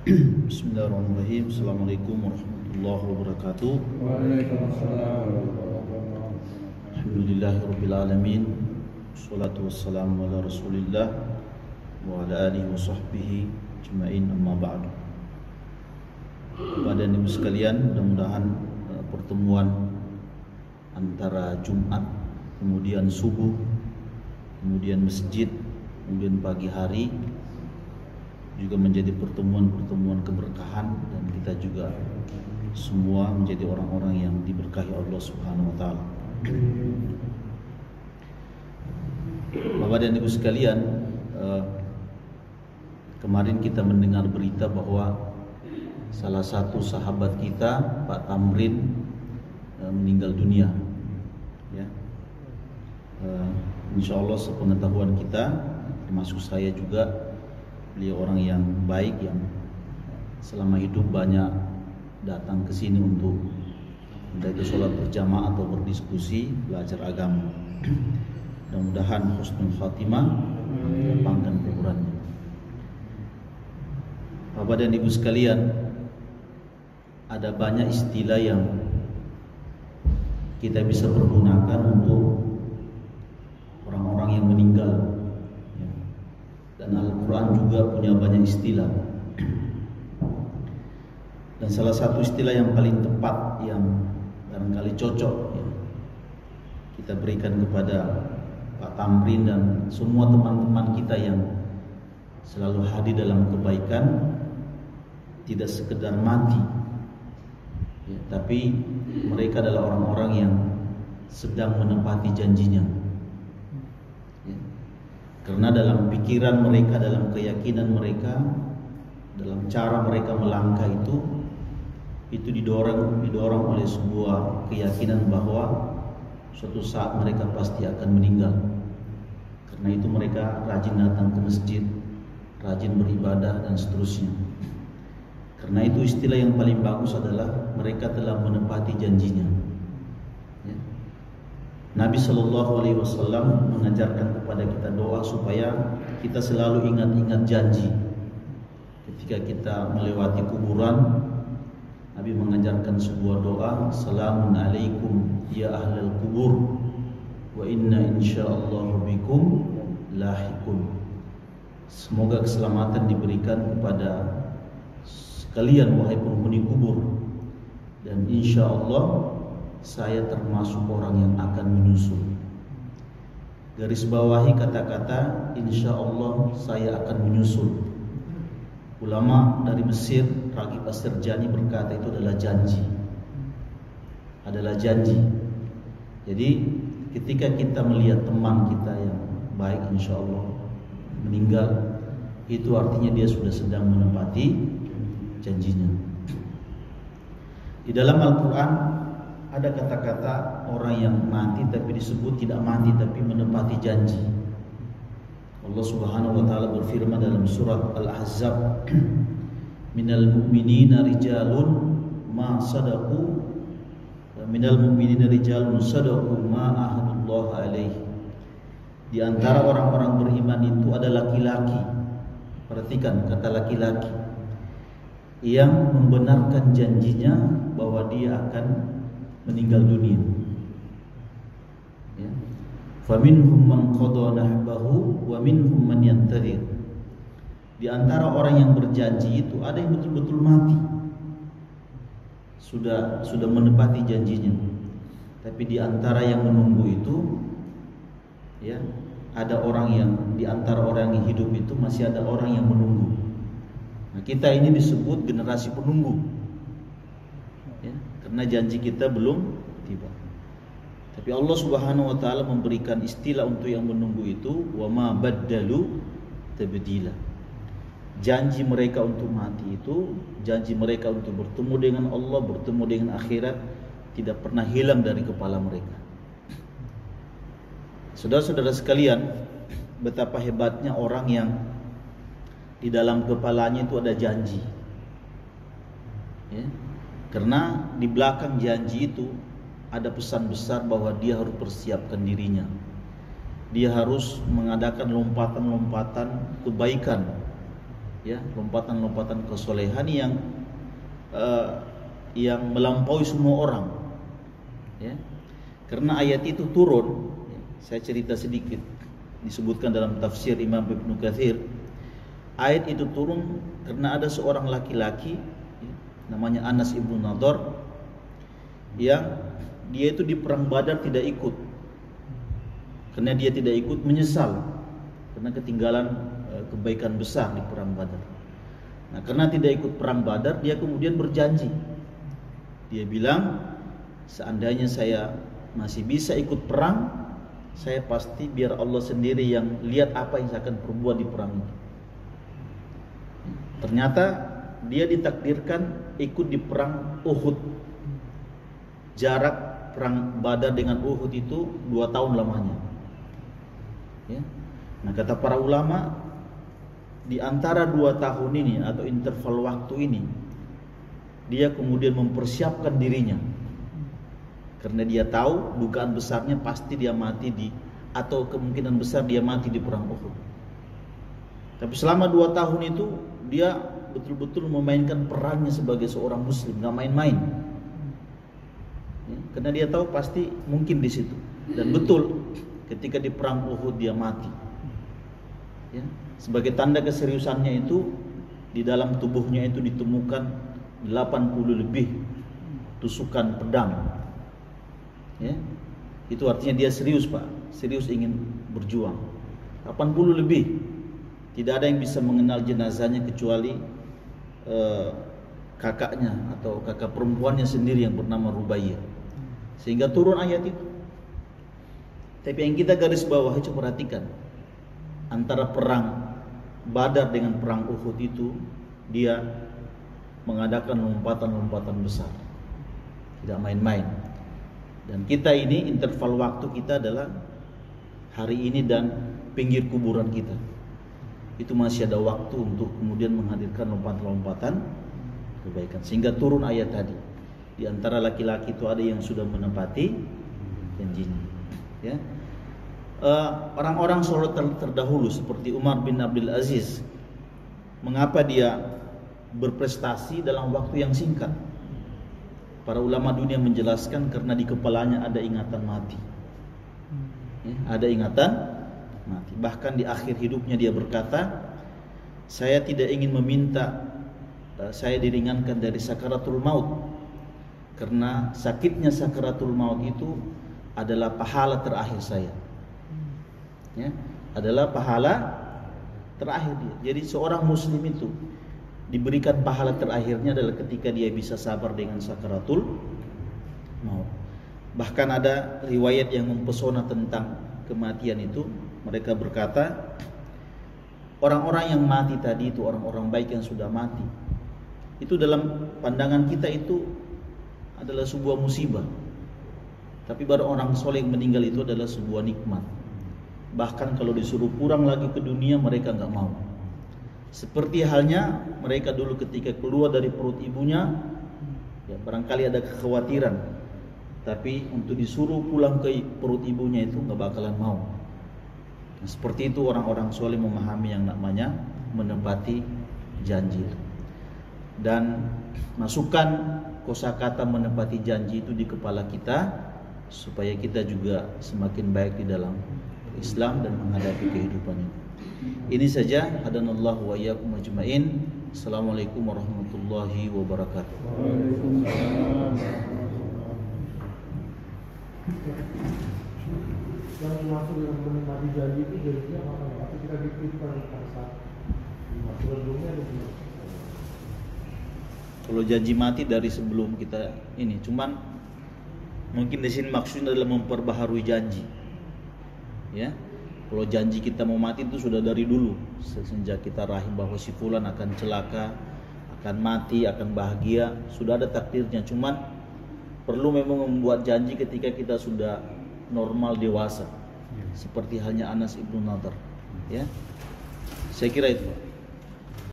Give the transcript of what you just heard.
Bismillahirrahmanirrahim. Assalamualaikum warahmatullahi wabarakatuh. Waalaikumsalam. Alhamdulillahirabbil alamin. Wassalatu wassalamu ala Rasulillah wa ala alihi wa sahbihi ajmain, amma ba'du. Bapak dan Ibu sekalian, mudah-mudahan pertemuan antara Jumat, kemudian subuh, kemudian masjid, kemudian pagi hari juga menjadi pertemuan-pertemuan keberkahan, dan kita juga semua menjadi orang-orang yang diberkahi Allah Subhanahu wa taala. Bapak dan Ibu sekalian, kemarin kita mendengar berita bahwa salah satu sahabat kita, Pak Tamrin, meninggal dunia. Ya. Insya Allah sepengetahuan kita, termasuk saya juga, beliau orang yang baik, yang selama hidup banyak datang ke sini untuk entah itu sholat berjamaah atau berdiskusi, belajar agama. Mudah-mudahan husnul khatimah, lapangkan kuburannya. Bapak dan Ibu sekalian, ada banyak istilah yang kita bisa pergunakan untuk orang-orang yang meninggal. Dan Al-Quran juga punya banyak istilah. Dan salah satu istilah yang paling tepat, yang barangkali cocok, ya, kita berikan kepada Pak Tamrin dan semua teman-teman kita yang selalu hadir dalam kebaikan, tidak sekedar mati, ya, tapi mereka adalah orang-orang yang sedang menepati janjinya. Karena dalam pikiran mereka, dalam keyakinan mereka, dalam cara mereka melangkah itu didorong oleh sebuah keyakinan bahwa suatu saat mereka pasti akan meninggal. Karena itu mereka rajin datang ke masjid, rajin beribadah dan seterusnya. Karena itu istilah yang paling bagus adalah mereka telah menepati janjinya. Nabi SAW mengajarkan kepada kita doa supaya kita selalu ingat-ingat janji. Ketika kita melewati kuburan, Nabi mengajarkan sebuah doa, Salamun alaikum ya ahlal kubur, wa inna insyaallahu bikum lahikun. Semoga keselamatan diberikan kepada sekalian wahai penghuni kubur, dan insyaallah saya termasuk orang yang akan menyusul. Garis bawahi kata-kata insya Allah saya akan menyusul. Ulama dari Mesir, Raghib As-Sirjani, berkata itu adalah janji. Adalah janji. Jadi ketika kita melihat teman kita yang baik insya Allah meninggal, itu artinya dia sudah sedang menepati janjinya. Di dalam Al-Quran ada kata-kata orang yang mati tapi disebut tidak mati tapi menepati janji. Allah Subhanahu wa taala berfirman dalam surat Al-Ahzab, minal mu'minina rijalun ma sadaqu ma ahadullah alaihi. Di antara orang-orang beriman itu ada laki-laki. Perhatikan kata laki-laki yang membenarkan janjinya bahwa dia akan meninggal dunia. Ya. Faminhum man qada nahbahu wa minhum man yantazir. Di antara orang yang berjanji itu ada yang betul-betul mati, sudah menepati janjinya. Tapi di antara yang menunggu itu, ya, ada orang yang di antara orang yang hidup itu masih ada orang yang menunggu. Nah, kita ini disebut generasi penunggu. Karena janji kita belum tiba. Tapi Allah Subhanahu wa taala memberikan istilah untuk yang menunggu itu, wa ma baddalu tabdila. Janji mereka untuk mati itu, janji mereka untuk bertemu dengan Allah, bertemu dengan akhirat, tidak pernah hilang dari kepala mereka. Saudara-saudara sekalian, betapa hebatnya orang yang di dalam kepalanya itu ada janji. Ya. Karena di belakang janji itu ada pesan besar bahwa dia harus persiapkan dirinya. Dia harus mengadakan lompatan-lompatan kebaikan ya, lompatan-lompatan kesolehan yang melampaui semua orang, ya. Karena ayat itu turun, ya, saya cerita sedikit, disebutkan dalam tafsir Imam Ibnu Katsir. Ayat itu turun karena ada seorang laki-laki, ya, namanya Anas ibnu Nadhr, yang dia itu di perang Badar tidak ikut. Karena dia tidak ikut menyesal karena ketinggalan kebaikan besar di perang Badar. Nah, karena tidak ikut perang Badar, dia kemudian berjanji. Dia bilang, seandainya saya masih bisa ikut perang, saya pasti biar Allah sendiri yang lihat apa yang saya akan perbuat di perang itu. Ternyata dia ditakdirkan ikut di perang Uhud. Jarak perang Badar dengan Uhud itu 2 tahun lamanya, ya. Nah, kata para ulama, di antara 2 tahun ini atau interval waktu ini, dia kemudian mempersiapkan dirinya, karena dia tahu dugaan besarnya pasti dia mati atau kemungkinan besar dia mati di perang Uhud. Tapi selama 2 tahun itu dia betul-betul memainkan perannya sebagai seorang muslim, gak main-main, ya, karena dia tahu pasti mungkin di situ. Dan betul, ketika di perang Uhud dia mati, ya. Sebagai tanda keseriusannya itu, di dalam tubuhnya itu ditemukan 80 lebih tusukan pedang, ya. Itu artinya dia serius, Pak, serius ingin berjuang. 80 lebih. Tidak ada yang bisa mengenal jenazahnya kecuali kakaknya atau kakak perempuannya sendiri yang bernama Rubaiyah. Sehingga turun ayat itu. Tapi yang kita garis bawahi, coba perhatikan, antara perang Badar dengan perang Uhud itu dia mengadakan lompatan-lompatan besar, tidak main-main. Dan kita ini, interval waktu kita adalah hari ini dan pinggir kuburan kita. Itu masih ada waktu untuk kemudian menghadirkan lompatan-lompatan kebaikan. Sehingga turun ayat tadi. Di antara laki-laki itu ada yang sudah menepati janjinya, ya. Orang-orang soleh terdahulu seperti Umar bin Abdul Aziz, mengapa dia berprestasi dalam waktu yang singkat? Para ulama dunia menjelaskan karena di kepalanya ada ingatan mati, ya, ada ingatan mati. Bahkan di akhir hidupnya dia berkata, saya tidak ingin meminta saya diringankan dari sakaratul maut, karena sakitnya sakaratul maut itu adalah pahala terakhir saya, ya, adalah pahala terakhir dia. Jadi seorang muslim itu diberikan pahala terakhirnya adalah ketika dia bisa sabar dengan sakaratul maut. Bahkan ada riwayat yang mempesona tentang kematian itu. Mereka berkata, orang-orang yang mati tadi itu orang-orang baik yang sudah mati. Itu dalam pandangan kita itu adalah sebuah musibah. Tapi baru orang soleh yang meninggal itu adalah sebuah nikmat. Bahkan kalau disuruh pulang lagi ke dunia, mereka nggak mau. Seperti halnya mereka dulu ketika keluar dari perut ibunya, ya barangkali ada kekhawatiran, tapi untuk disuruh pulang ke perut ibunya itu nggak bakalan mau. Nah, seperti itu orang-orang soleh memahami yang namanya menepati janji. Dan masukkan kosakata menepati janji itu di kepala kita, supaya kita juga semakin baik di dalam Islam dan menghadapi kehidupan ini. Ini saja, hadanallahu wa iyyakum ajmain. Assalamualaikum warahmatullahi wabarakatuh. Yang dimaksud dengan menepati janji itu janjinya apa ya? Tapi kita dititipkan pada saat sebelumnya ada gimana? Kalau janji mati dari sebelum kita ini, cuman mungkin di sini maksudnya adalah memperbaharui janji, ya. Kalau janji kita mau mati itu sudah dari dulu, sejak kita rahim bahwa si fulan akan celaka, akan mati, akan bahagia, sudah ada takdirnya. Cuman perlu memang membuat janji ketika kita sudah normal dewasa, seperti halnya Anas ibnu Nadhr, ya. Saya kira itu.